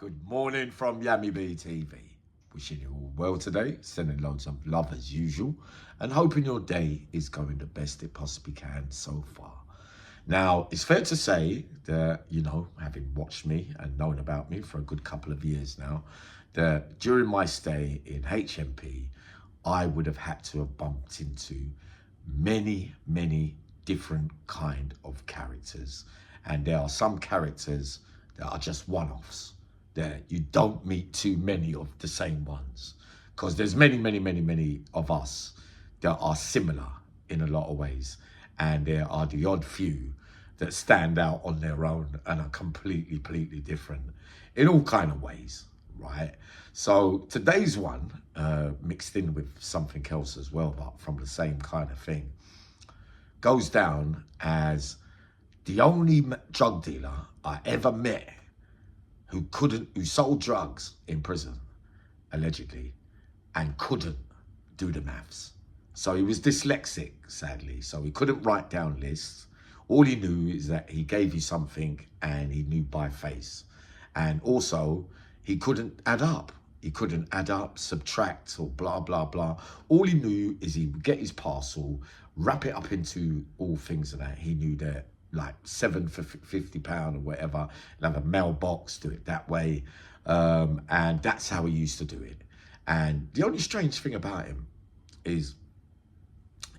Good morning from Yummy B TV. Wishing you all well today, sending loads of love as usual, and hoping your day is going the best it possibly can so far. Now, it's fair to say that, having watched me and known about me for a good couple of years now, that during my stay in HMP, I would have had to have bumped into many different kind of characters. And there are some characters that are just one-offs, that you don't meet too many of the same ones, because there's many of us that are similar in a lot of ways, and there are the odd few that stand out on their own and are completely different in all kind of ways, right? So today's one, mixed in with something else as well, but from the same kind of thing, goes down as the only drug dealer I ever met who sold drugs in prison, allegedly, and couldn't do the maths. So he was dyslexic, sadly, so he couldn't write down lists. All he knew is that he gave you something and he knew by face. And also, he couldn't add up. He couldn't add up, subtract, or blah, blah, blah. All he knew is he would get his parcel, wrap it up into all things and that. He knew that like 7 for £50 or whatever, and have a mailbox, do it that way. And that's how he used to do it. And the only strange thing about him is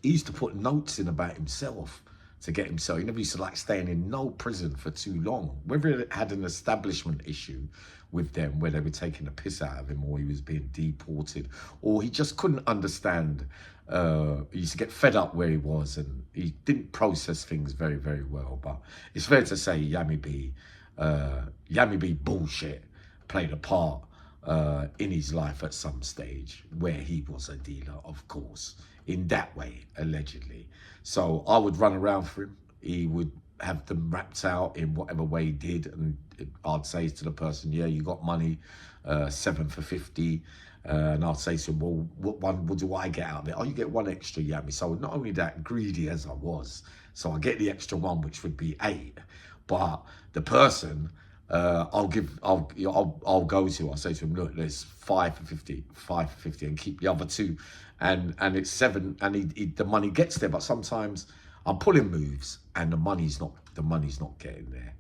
he used to put notes in about himself to get himself. He never used to like staying in no prison for too long. Whether it had an establishment issue with them where they were taking the piss out of him, or he was being deported, or he just couldn't understand. He used to get fed up where he was, and he didn't process things very well. But it's fair to say Yummy B bullshit played a part in his life at some stage where he was a dealer, of course, in that way, allegedly. So I would run around for him. He would have them wrapped out in whatever way he did, and I'd say to the person, yeah, you got money, 7 for 50. And I'll say to him, well, what do I get out of it? Oh, you get one extra, Yummy. So not only that, greedy as I was, so I get the extra one, which would be 8. But the person, I'll go to. I'll say to him, look, there's 5 for 50, and keep the other 2, and it's 7, and the money gets there. But sometimes I'm pulling moves, and the money's not getting there.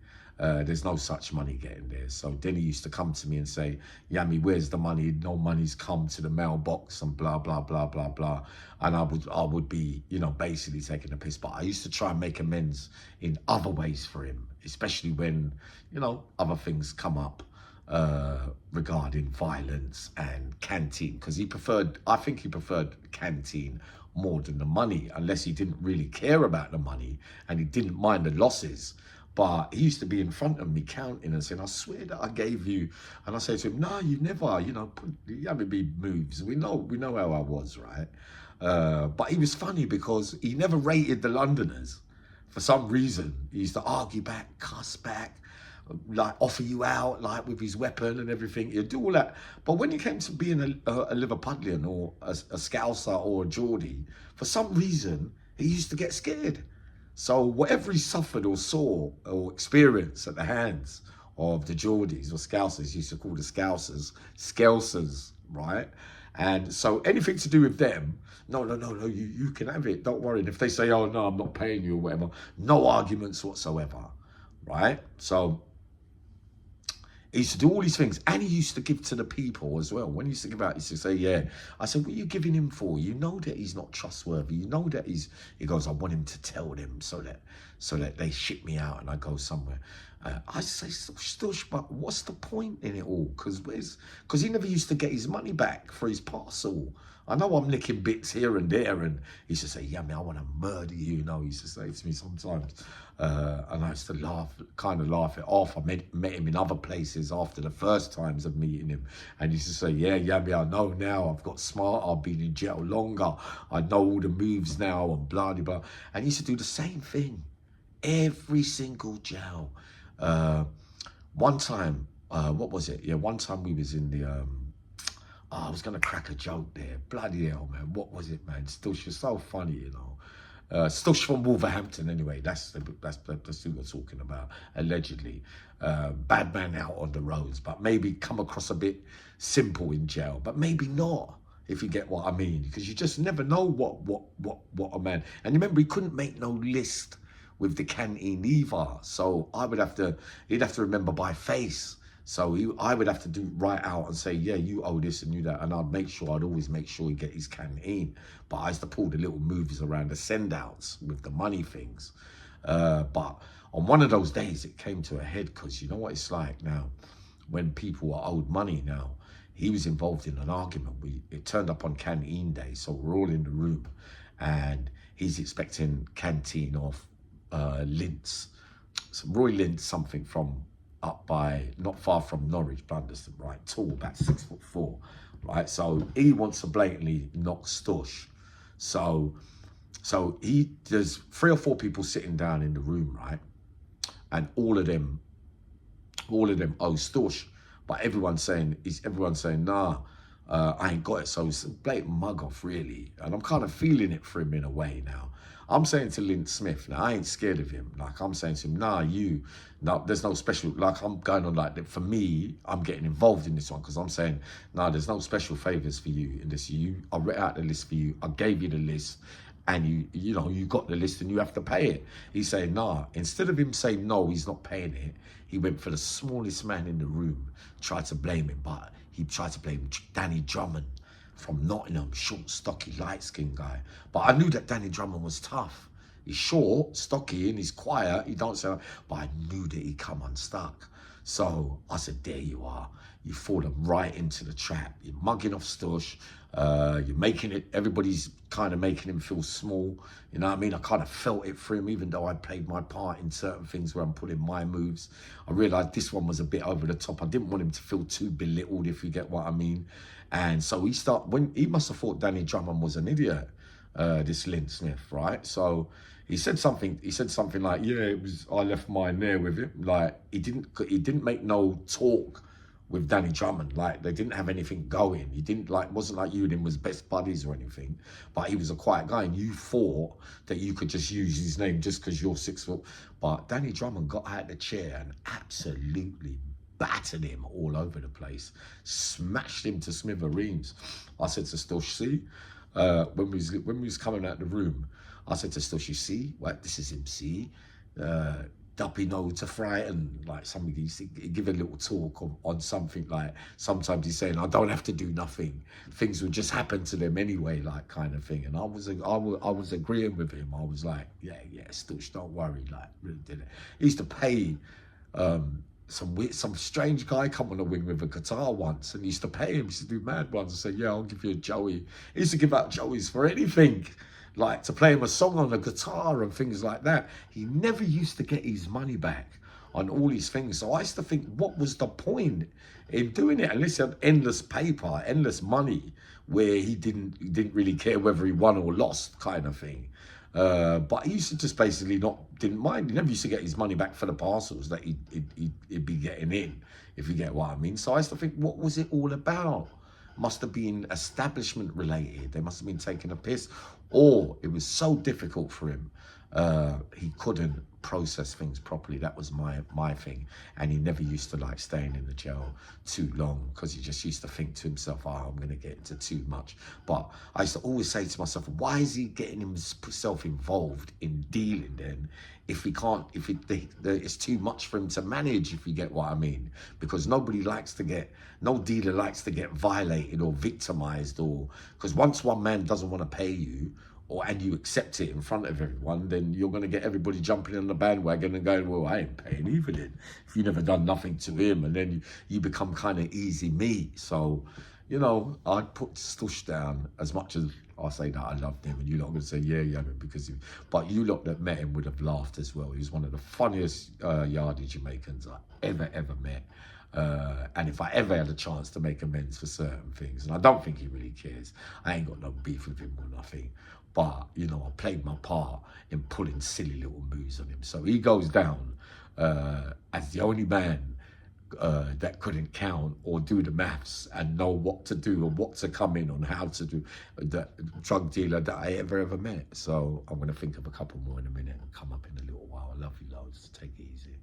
There's no such money getting there. So then he used to come to me and say, Yummy, where's the money? No money's come to the mailbox and blah, blah, blah, blah, blah. And I would be, basically taking the piss. But I used to try and make amends in other ways for him, especially when, other things come up regarding violence and canteen. Because I think he preferred canteen more than the money, unless he didn't really care about the money and he didn't mind the losses. But he used to be in front of me counting and saying, I swear that I gave you. And I say to him, no, you never, Yummy B moves. We know how I was, right? But he was funny because he never rated the Londoners. For some reason, he used to argue back, cuss back, like offer you out, like with his weapon and everything. He'd do all that. But when it came to being a Liverpudlian or a Scouser or a Geordie, for some reason, he used to get scared. So whatever he suffered or saw or experienced at the hands of the Geordies or Scousers, used to call the Scousers, right? And so anything to do with them, no, you can have it, don't worry. And if they say, oh no, I'm not paying you or whatever, no arguments whatsoever, right? So he used to do all these things, and he used to give to the people as well. When he used to give out, he used to say, yeah. I said, what are you giving him for? You know that he's not trustworthy. You know that he goes, I want him to tell them so that they ship me out and I go somewhere. I say, stush, but what's the point in it all? Because he never used to get his money back for his parcel. I know I'm nicking bits here and there, and he used to say, Yummy, I want to murder you, he used to say to me sometimes. And I used to kind of laugh it off. I met him in other places after the first times of meeting him, and he used to say, yeah, Yummy, I know now, I've got smart, I've been in jail longer, I know all the moves now, and blah, blah, blah. And he used to do the same thing, every single jail. One time, what was it? Yeah, one time we was in the, I was going to crack a joke there. Bloody hell, man. What was it, man? Still, she's so funny, Stush from Wolverhampton, anyway. That's who we're talking about, allegedly. Bad man out on the roads, but maybe come across a bit simple in jail, but maybe not, if you get what I mean, because you just never know what a man. And remember, he couldn't make no list with the canteen either, so he'd have to remember by face. So I would have to do right out and say, yeah, you owe this and you that. And I'd always make sure he get his canteen. But I used to pull the little movies around the send outs with the money things. But on one of those days, it came to a head, because you know what it's like now when people are owed money now. He was involved in an argument. It turned up on canteen day. So we're all in the room and he's expecting canteen of Lintz. So Roy Lintz, something from up by, not far from Norwich, Blunderston, right? Tall, about 6'4", right? So he wants to blatantly knock Stush. So there's 3 or 4 people sitting down in the room, right? And all of them owe Stush, but everyone's saying, nah, I ain't got it. So it's a blatant mug off, really. And I'm kind of feeling it for him in a way now. I'm saying to Lynn Smith, now I ain't scared of him. Like I'm saying to him, no, there's no special, like I'm going on like that. For me, I'm getting involved in this one, because I'm saying, no, there's no special favors for you in this. I read out the list for you. I gave you the list and you got the list and you have to pay it. He's saying, nah, instead of him saying, no, he's not paying it, he went for the smallest man in the room, tried to blame him, but he tried to blame Danny Drummond from Nottingham, short, stocky, light-skinned guy. But I knew that Danny Drummond was tough. He's short, stocky, and he's quiet. He don't sound, but I knew that he'd come unstuck. So I said, there you are. You fallen right into the trap. You're mugging off Stush. You're making it, everybody's kind of making him feel small. You know what I mean? I kind of felt it for him, even though I played my part in certain things where I'm putting my moves. I realised this one was a bit over the top. I didn't want him to feel too belittled, if you get what I mean. And so he must have thought Danny Drummond was an idiot, this Lynn Smith, right? So he said something like, yeah, I left mine there with him. Like he didn't make no talk with Danny Drummond. Like they didn't have anything going. He didn't wasn't like you and him was best buddies or anything, but he was a quiet guy and you thought that you could just use his name just because you're 6 foot. But Danny Drummond got out of the chair and absolutely battered him all over the place, smashed him to smithereens. I said to Stush, see, when we was coming out the room, I said to Stush, you see, well, this is him, see, Duppy know to frighten, like somebody give a little talk on something, like sometimes he's saying, I don't have to do nothing, things will just happen to them anyway, like kind of thing. And I was agreeing with him. I was like, yeah, Stush, don't worry, like really did it. He used to pay some strange guy come on the wing with a guitar once, and he used to pay him. He used to do mad ones and say, yeah, I'll give you a Joey. He used to give out Joeys for anything, like to play him a song on a guitar and things like that. He never used to get his money back on all these things. So I used to think, what was the point in doing it? Unless he had endless paper, endless money, where he didn't really care whether he won or lost, kind of thing. But he used to just basically didn't mind. He never used to get his money back for the parcels that he'd be getting in, if you get what I mean. So I used to think, what was it all about? Must have been establishment related. They must have been taking a piss, or it was so difficult for him, he couldn't process things properly. That was my thing. And he never used to like staying in the jail too long, because he just used to think to himself, oh, I'm going to get into too much. But I used to always say to myself, why is he getting himself involved in dealing then if it's too much for him to manage, if you get what I mean? Because no dealer likes to get violated or victimized, or because once one man doesn't want to pay you, and you accept it in front of everyone, then you're going to get everybody jumping on the bandwagon and going, well, I ain't paying either then, if you never done nothing to him. And then you become kind of easy meat. So, you know, I'd put Stush down as much as I say that I loved him, and you lot are going to say, yeah, but you lot that met him would have laughed as well. He was one of the funniest Yardie Jamaicans I ever met. And if I ever had a chance to make amends for certain things, and I don't think he really cares, I ain't got no beef with him or nothing, but, you know, I played my part in pulling silly little moves on him. So he goes down as the only man that couldn't count or do the maths and know what to do and what to come in on, how to do, the drug dealer that I ever met. So I'm going to think of a couple more in a minute and come up in a little while. I love you loads. Take it easy.